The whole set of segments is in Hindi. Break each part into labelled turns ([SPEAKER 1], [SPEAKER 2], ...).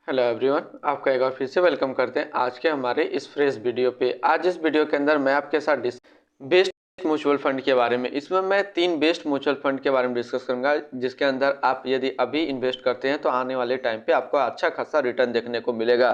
[SPEAKER 1] हेलो एवरीवन, आपका एक बार फिर से वेलकम करते हैं आज के हमारे इस फ्रेश वीडियो पे। आज इस वीडियो के अंदर मैं आपके साथ बेस्ट म्यूचुअल फंड के बारे में इसमें मैं 3 बेस्ट म्यूचुअल फंड के बारे में डिस्कस करूंगा, जिसके अंदर आप यदि अभी इन्वेस्ट करते हैं तो आने वाले टाइम पे आपको अच्छा खासा रिटर्न देखने को मिलेगा।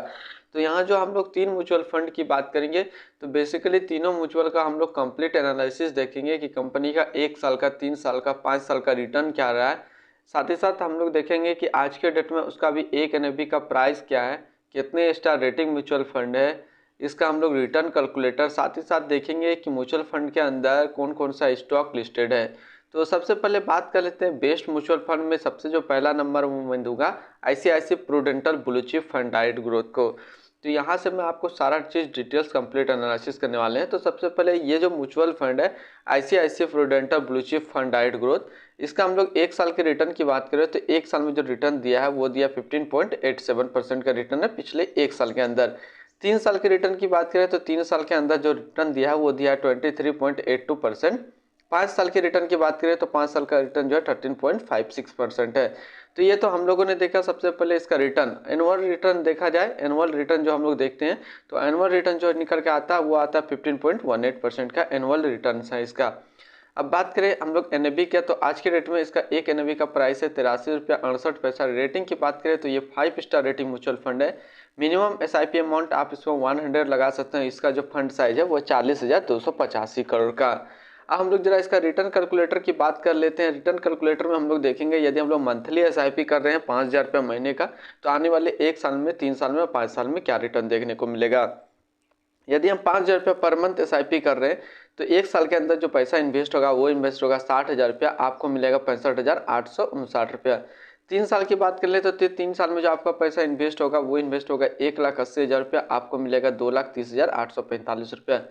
[SPEAKER 1] तो यहाँ जो हम लोग 3 म्यूचुअल फंड की बात करेंगे तो बेसिकली तीनों म्यूचुअल का हम लोग कंप्लीट एनालिसिस देखेंगे कि कंपनी का 1 साल का, 3 साल का, 5 साल का रिटर्न क्या रहा है। साथ ही साथ हम लोग देखेंगे कि आज के डेट में उसका भी एक एनएवी का प्राइस क्या है, कितने स्टार रेटिंग म्यूचुअल फंड है, इसका हम लोग रिटर्न कैलकुलेटर, साथ ही साथ देखेंगे कि म्यूचुअल फंड के अंदर कौन कौन सा स्टॉक लिस्टेड है। तो सबसे पहले बात कर लेते हैं बेस्ट म्यूचुअल फंड में। सबसे जो पहला नंबर वो मैं दूंगा ICICI Prudential blue chip fund direct growth को। तो यहाँ से मैं आपको सारा चीज़ डिटेल्स कंप्लीट एनालिसिस करने वाले हैं। तो सबसे पहले ये जो म्यूचुअल फंड है ICICI Prudential blue chip fund direct growth, इसका हम लोग 1 साल के रिटर्न की बात करें तो 1 साल में जो रिटर्न दिया है वो दिया 15.87% का रिटर्न है पिछले 1 साल के अंदर। 3 साल के रिटर्न की बात करें तो 3 साल के अंदर जो रिटर्न दिया है वो दिया है 23.82%। 5 साल के रिटर्न की बात करें तो 5 साल का रिटर्न जो है 13.56% है। तो ये तो हम लोगों ने देखा सबसे पहले इसका रिटर्न। एनुअल रिटर्न देखा जाए, एनुअल रिटर्न जो हम लोग देखते हैं तो एनुअल रिटर्न जो निकल के आता है वो आता है 15.18% का एनुअल रिटर्न है इसका। अब बात करें हम लोग एनएबी का, तो आज के डेट में इसका एक एनएबी का प्राइस है 83 रुपया 68 पैसा। रेटिंग की बात करें तो ये 5 स्टार रेटिंग म्यूचुअल फंड है। मिनिमम एसआईपी अमाउंट आप इसमें 100 लगा सकते हैं। इसका जो फंड साइज है वो 40,285 करोड़ का। अब हम लोग जरा इसका रिटर्न कैलकुलेटर की बात कर लेते हैं। रिटर्न कैलकुलेटर में हम लोग देखेंगे यदि हम लोग मंथली एसआईपी कर रहे हैं 5,000 रुपये महीने का, तो आने वाले 1 साल में, 3 साल में और 5 साल में क्या रिटर्न देखने को मिलेगा। यदि हम 5,000 रुपये पर मंथ एसआईपी कर रहे हैं तो 1 साल के अंदर जो पैसा इन्वेस्ट होगा वो इन्वेस्ट होगा 60,000 रुपया, आपको मिलेगा 65,859 रुपया। 3 साल की बात कर ले तो 3 साल में जो आपका पैसा इन्वेस्ट होगा वो इन्वेस्ट होगा 1,80,000 रुपया, आपको मिलेगा 2,30,845 रुपया।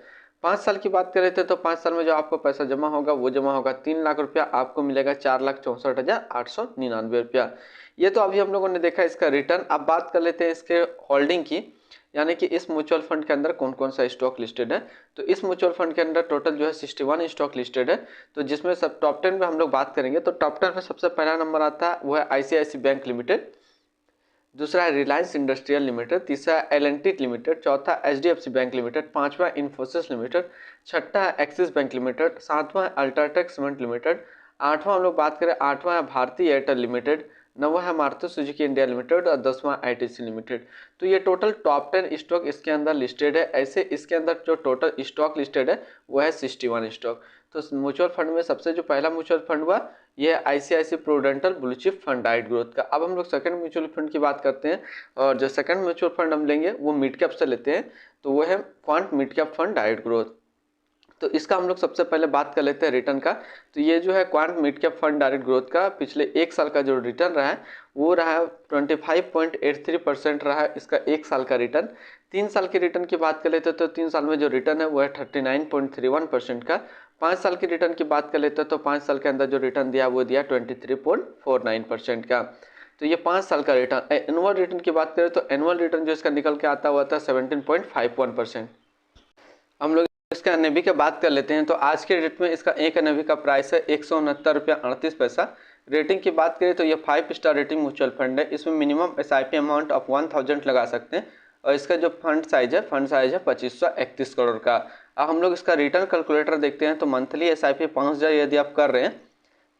[SPEAKER 1] 5 साल की बात करें तो 5 साल में जो आपको पैसा जमा होगा वो जमा होगा 3 लाख रुपया, आपको मिलेगा 4,64,899 रुपया। ये तो अभी हम लोगों ने देखा इसका रिटर्न। अब बात कर लेते हैं इसके होल्डिंग की, यानी कि इस म्यूचुअल फंड के अंदर कौन कौन सा स्टॉक लिस्टेड है। तो इस म्यूचुअल फंड के अंदर टोटल जो है 61 स्टॉक लिस्टेड है। तो जिसमें सब टॉप 10 में हम लोग बात करेंगे तो टॉप 10 में सबसे पहला नंबर आता है वो है आईसीआईसी बैंक लिमिटेड, दूसरा है रिलायंस इंडस्ट्रियल लिमिटेड, तीसरा है एल&टी लिमिटेड, चौथा एचडीएफसी बैंक लिमिटेड, पांचवा इन्फोसिस लिमिटेड, छठा है एक्सिस बैंक लिमिटेड, सातवां है अल्ट्राटेक सीमेंट लिमिटेड, आठवां हम लोग बात करें आठवां है भारती एयरटेल लिमिटेड, नवा है मारुति सुजुकी इंडिया लिमिटेड और 10वां आईटीसी लिमिटेड। तो ये टोटल टॉप 10 स्टॉक इसके अंदर लिस्टेड है। ऐसे इसके अंदर जो टोटल स्टॉक लिस्टेड है वो है 61 स्टॉक। तो म्यूचुअल फंड में सबसे जो पहला म्यूचुअल फंड हुआ ये है ICICI Prudential blue chip fund direct growth का। अब हम लोग सेकंड म्यूचुअल फंड की बात करते हैं, और जो सेकंड म्यूचुअल फंड हम लेंगे वो मिड कैप से लेते हैं, तो वो है quant mid cap fund direct growth. तो इसका हम लोग सबसे पहले बात कर लेते हैं रिटर्न का। तो ये जो है quant mid cap fund direct growth का पिछले 1 साल का जो रिटर्न रहा है वो रहा है 25.83% रहा है इसका 1 साल का रिटर्न। 3 साल के रिटर्न की बात कर लेते हैं तो 3 साल में जो रिटर्न है वो है 39.31% का। 5 साल के रिटर्न की बात कर लेते हैं तो 5 साल के अंदर जो रिटर्न दिया वो दिया 23.49% का। तो ये 5 साल का रिटर्न। एनुअल रिटर्न की बात करें तो एनुअल रिटर्न जो इसका निकल के आता हुआ था 17.51%। हम लोग इसका एनएवी की बात कर लेते हैं तो आज के डेट में इसका एक एनएवी का प्राइस है 169 रुपया 38 पैसा। रेटिंग की बात करें तो ये 5 स्टार रेटिंग म्यूचुअल फंड है। इसमें मिनिमम एसआईपी अमाउंट ऑफ 1000 लगा सकते हैं और इसका जो फंड साइज है 2531 करोड़ का। अब हम लोग इसका रिटर्न कैलकुलेटर देखते हैं तो मंथली एसआईपी 5,000 यदि आप कर रहे हैं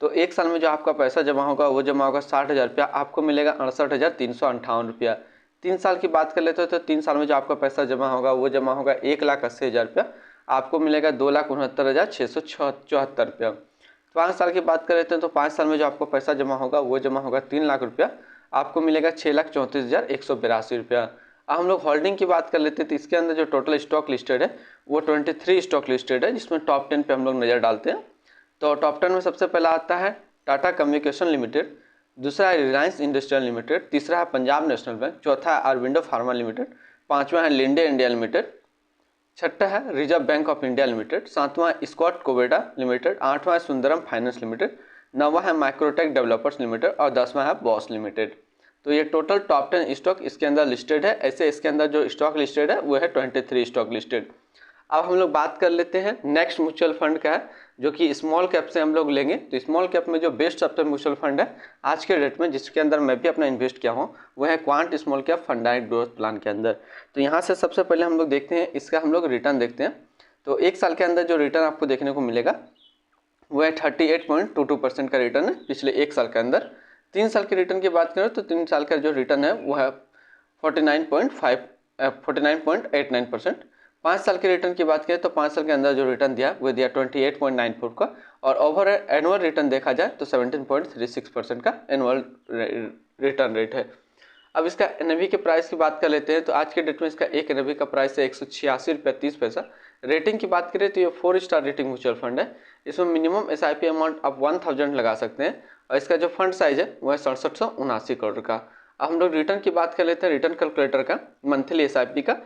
[SPEAKER 1] तो 1 साल में जो आपका पैसा जमा होगा वो जमा होगा 60,000 रुपया, आपको मिलेगा 68,358 रुपया। 3 साल की बात कर लेते हो तो 3 साल में जो आपका पैसा जमा होगा वो जमा होगा 1,80,000 रुपया, आपको मिलेगा 2,69,674 रुपया। 5 साल की बात कर लेते हैं तो 5 साल में जो आपको पैसा जमा होगा वो जमा होगा 3 लाख रुपया, आपको मिलेगा 6,34,182 रुपया। अब हम लोग होल्डिंग की बात कर लेते हैं तो इसके अंदर जो टोटल स्टॉक लिस्टेड है वो 23 स्टॉक लिस्टेड है, जिसमें टॉप 10 पे हम लोग नज़र डालते हैं। तो टॉप 10 में सबसे पहला आता है टाटा कम्युनिकेशन लिमिटेड, दूसरा है रिलायंस इंडस्ट्रियल लिमिटेड, तीसरा है पंजाब नेशनल बैंक, चौथा है अरविंदो फार्मा लिमिटेड, पांचवा है लिंडे इंडिया लिमिटेड, छठा है reserve bank of India limited, सातवां स्कॉट कोवेटा लिमिटेड, आठवां है सुंदरम फाइनेंस लिमिटेड, नौवां है माइक्रोटेक डेवलपर्स लिमिटेड और 10वां है बॉस लिमिटेड। तो ये टोटल टॉप 10 स्टॉक इसके अंदर लिस्टेड है। ऐसे इसके अंदर जो स्टॉक लिस्टेड है वो है 23 स्टॉक लिस्टेड। अब हम लोग बात कर लेते हैं नेक्स्ट म्यूचुअल फंड का है। जो कि स्मॉल कैप से हम लोग लेंगे। तो स्मॉल कैप में जो बेस्ट सबसे म्यूचुअल फंड है आज के डेट में, जिसके अंदर मैं भी अपना इन्वेस्ट किया हूँ, वो है quant small cap fund direct growth plan के अंदर। तो यहाँ से सबसे पहले हम लोग देखते हैं, इसका हम लोग रिटर्न देखते हैं। तो एक साल के अंदर जो रिटर्न आपको देखने को मिलेगा वो है 38.22% का रिटर्न है पिछले एक साल के अंदर। 3 साल के रिटर्न की बात करें तो 3 साल का जो रिटर्न है वो है 49.89%। 5 साल के रिटर्न की बात करें तो 5 साल के अंदर जो रिटर्न दिया वो दिया 28.94 का, और ओवर एनुअल रिटर्न देखा जाए तो 17.36% का एनुअल रिटर्न रेट है। अब इसका एनएवी के प्राइस की बात कर लेते हैं। तो आज के डेट में इसका एक एनएवी का प्राइस है 186.30 रुपये। रेटिंग की बात करें तो ये 4 स्टार रेटिंग म्यूचुअल फंड है। इसमें मिनिमम एसआईपी अमाउंट आप 1000 लगा सकते हैं, और इसका जो फंड साइज है वो है 6779 करोड़ का। अब हम लोग रिटर्न की बात कर लेते हैं, रिटर्न कैलकुलेटर का मंथली एसआईपी का।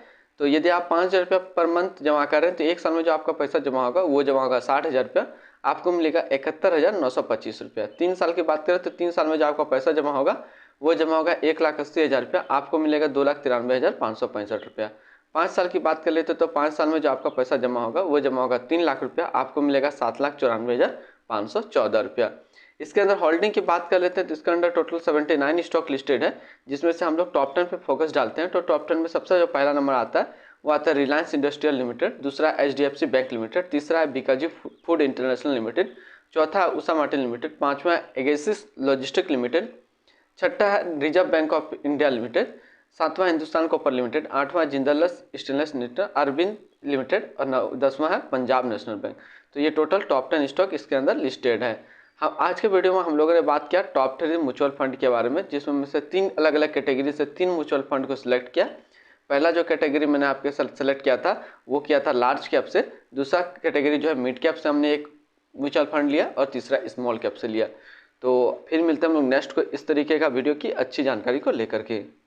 [SPEAKER 1] तो यदि आप 5000 रुपया पर मंथ जमा कर रहे हैं तो एक साल में जो आपका पैसा जमा होगा वो जमा होगा 60,000 रुपया, आपको मिलेगा 71,925 रुपया। 3 साल की बात करें तो 3 साल में जो आपका पैसा जमा होगा वो जमा होगा 1,80,000 रुपया, आपको मिलेगा 2,93,565 रुपया। 5 साल की बात कर लेते तो 5 साल में जो आपका पैसा जमा होगा वो जमा होगा 3 लाख रुपया, आपको मिलेगा 7,94,514 रुपया। इसके अंदर होल्डिंग की बात कर लेते हैं तो इसके अंदर टोटल 79 स्टॉक लिस्टेड है, जिसमें से हम लोग टॉप 10 पे फोकस डालते हैं। तो टॉप 10 में सबसे जो पहला नंबर आता है वो आता है रिलायंस इंडस्ट्रियल लिमिटेड, दूसरा एचडीएफसी बैंक लिमिटेड, तीसरा है बीकाजी फूड इंटरनेशनल लिमिटेड, चौथा उषा मार्टिन लिमिटेड, पांचवा एगेसिस लॉजिस्टिक लिमिटेड, छठा है reserve bank of India limited, सातवां हिंदुस्तान कॉपर लिमिटेड, आठवां Jindal stainless limited, Arvind limited, और 10वां है पंजाब नेशनल बैंक। तो ये टोटल टॉप 10 स्टॉक इसके अंदर लिस्टेड है। हम आज के वीडियो में हम लोगों ने बात किया टॉप 3 म्यूचुअल फंड के बारे में, जिसमें से 3 अलग अलग कैटेगरी से 3 म्यूचुअल फंड को सिलेक्ट किया। पहला जो कैटेगरी मैंने आपके साथ सेलेक्ट किया था वो किया था लार्ज कैप से, दूसरा कैटेगरी जो है मिड कैप से हमने एक म्यूचुअल फंड लिया, और तीसरा स्मॉल कैप से लिया। तो फिर मिलते हैं हम लोग नेक्स्ट को इस तरीके का वीडियो की अच्छी जानकारी को लेकर के।